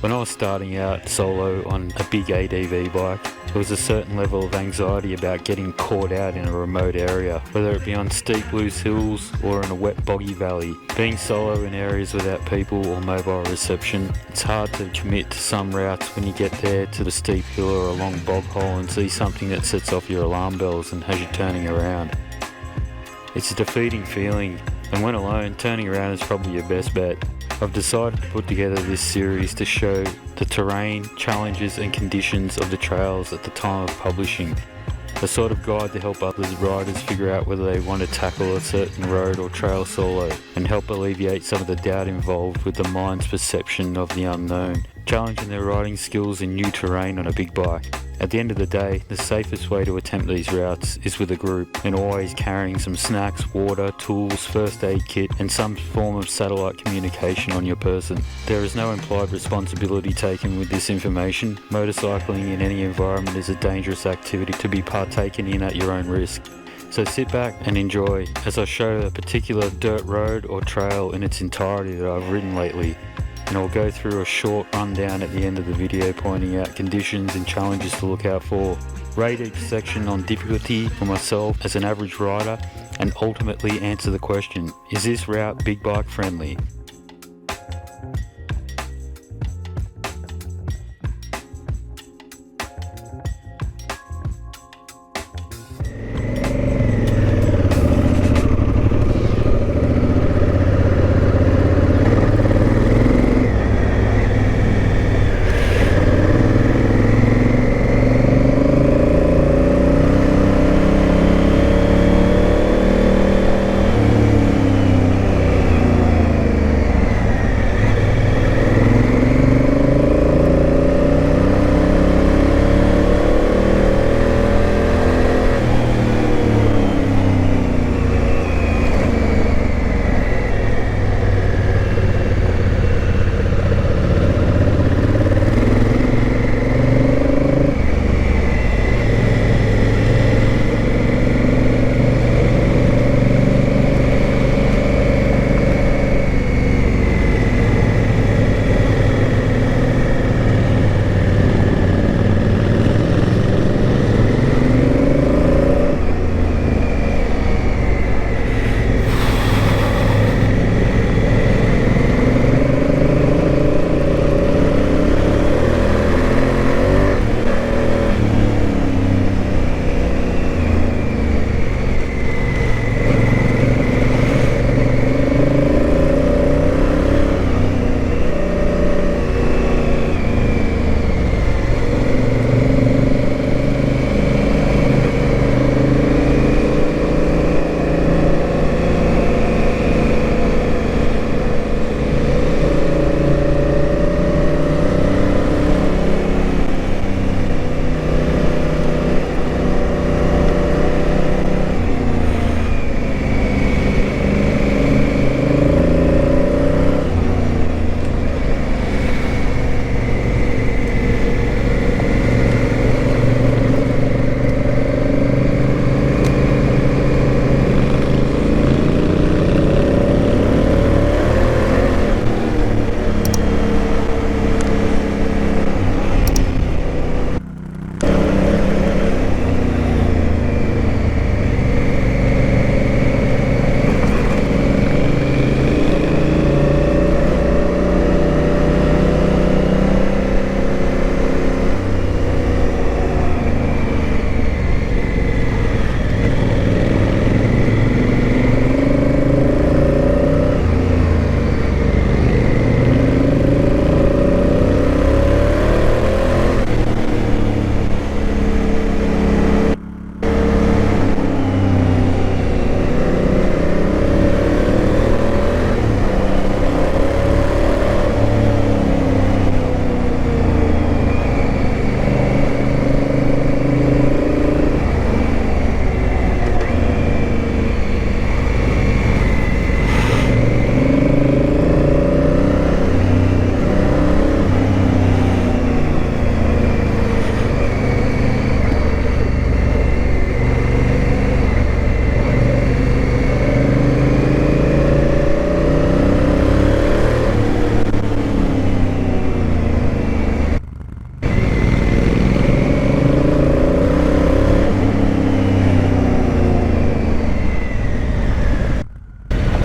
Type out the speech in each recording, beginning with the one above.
When I was starting out solo on a big ADV bike, there was a certain level of anxiety about getting caught out in a remote area, whether it be on steep loose hills or in a wet boggy valley. Being solo in areas without people or mobile reception, it's hard to commit to some routes when you get there to the steep hill or a long bog hole and see something that sets off your alarm bells and has you turning around. It's a defeating feeling, and when alone, turning around is probably your best bet. I've decided to put together this series to show the terrain, challenges and conditions of the trails at the time of publishing. A sort of guide to help others riders figure out whether they want to tackle a certain road or trail solo, and help alleviate some of the doubt involved with the mind's perception of the unknown, challenging their riding skills in new terrain on a big bike. At the end of the day, the safest way to attempt these routes is with a group, and always carrying some snacks, water, tools, first aid kit and some form of satellite communication on your person. There is no implied responsibility taken with this information. Motorcycling in any environment is a dangerous activity to be partaken in at your own risk. So sit back and enjoy as I show a particular dirt road or trail in its entirety that I've ridden lately. And I'll go through a short rundown at the end of the video pointing out conditions and challenges to look out for, rate each section on difficulty for myself as an average rider, and ultimately answer the question, is this route big bike friendly?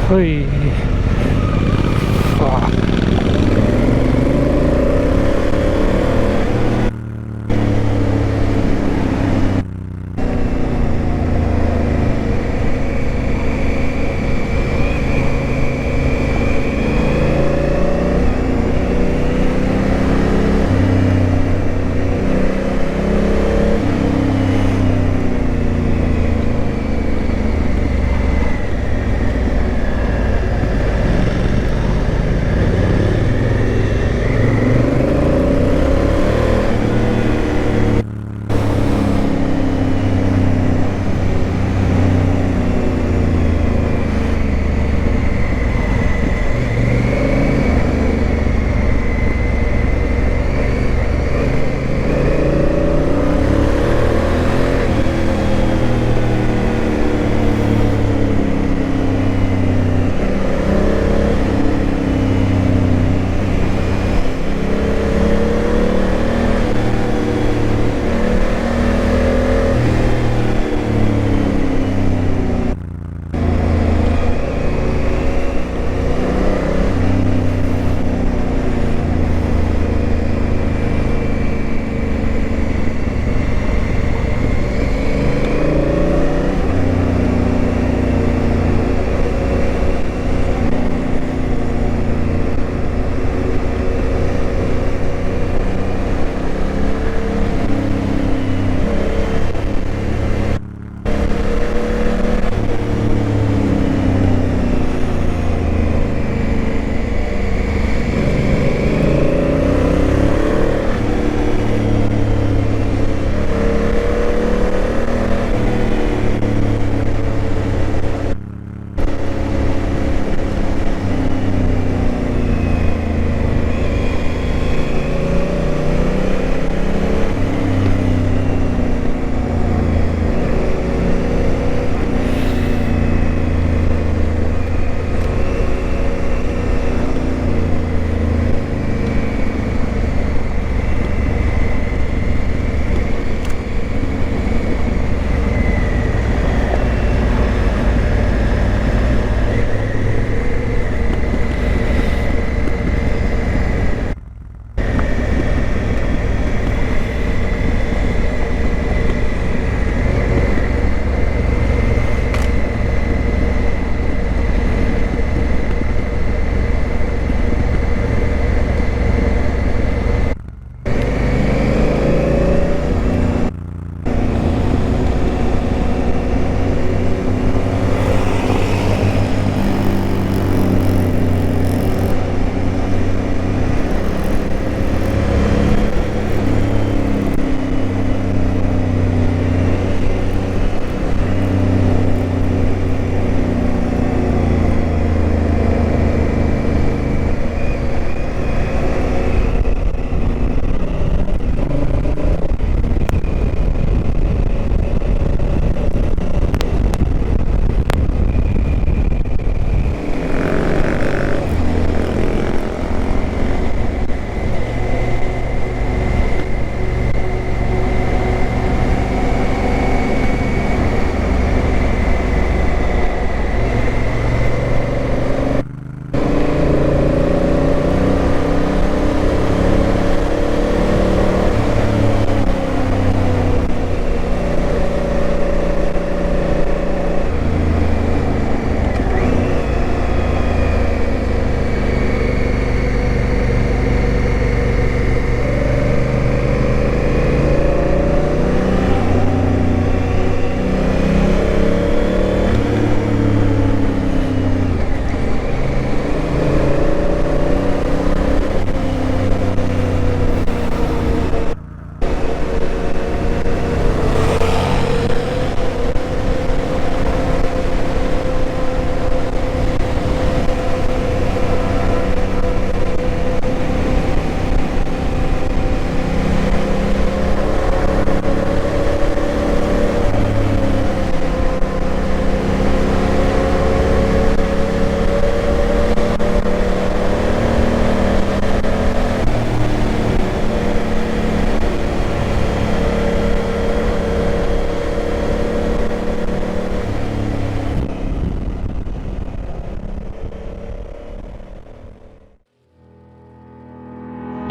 Hey. Fuck.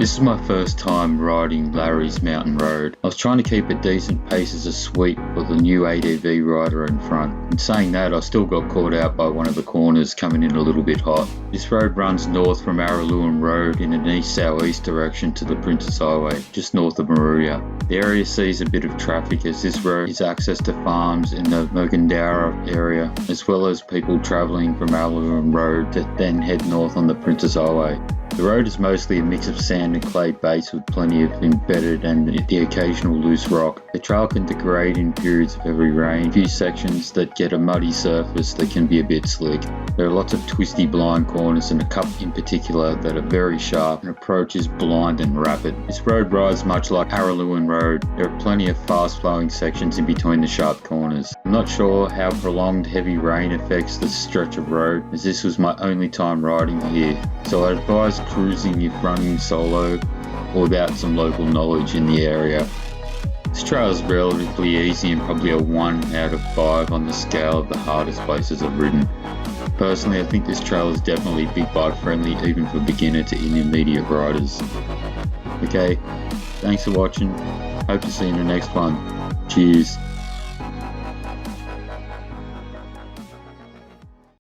This is my first time riding Larry's mountain road. I was trying to keep a decent pace as a sweep for the new ADV rider in front. In saying that, I still got caught out by one of the corners coming in a little bit hot. This road runs north from Araluen Road in an east-southeast direction to the Princess Highway, just north of Moruya. The area sees a bit of traffic as this road is access to farms in the Mogendoura area, as well as people travelling from Araluen Road to then head north on the Princess Highway. The road is mostly a mix of sand and clay base with plenty of embedded and the occasional loose rock. The trail can degrade in periods of heavy rain, a few sections that get a muddy surface that can be a bit slick. There are lots of twisty blind corners and a couple in particular that are very sharp and approach is blind and rapid. This road rides much like Araluen Road. There are plenty of fast flowing sections in between the sharp corners. I'm not sure how prolonged heavy rain affects this stretch of road, as this was my only time riding here, so I advise cruising if running solo or without some local knowledge in the area. This trail is relatively easy and probably a 1 out of 5 on the scale of the hardest places I've ridden. Personally, I think this trail is definitely big bike friendly even for beginner to intermediate riders. Okay, thanks for watching. Hope to see you in the next one. Cheers.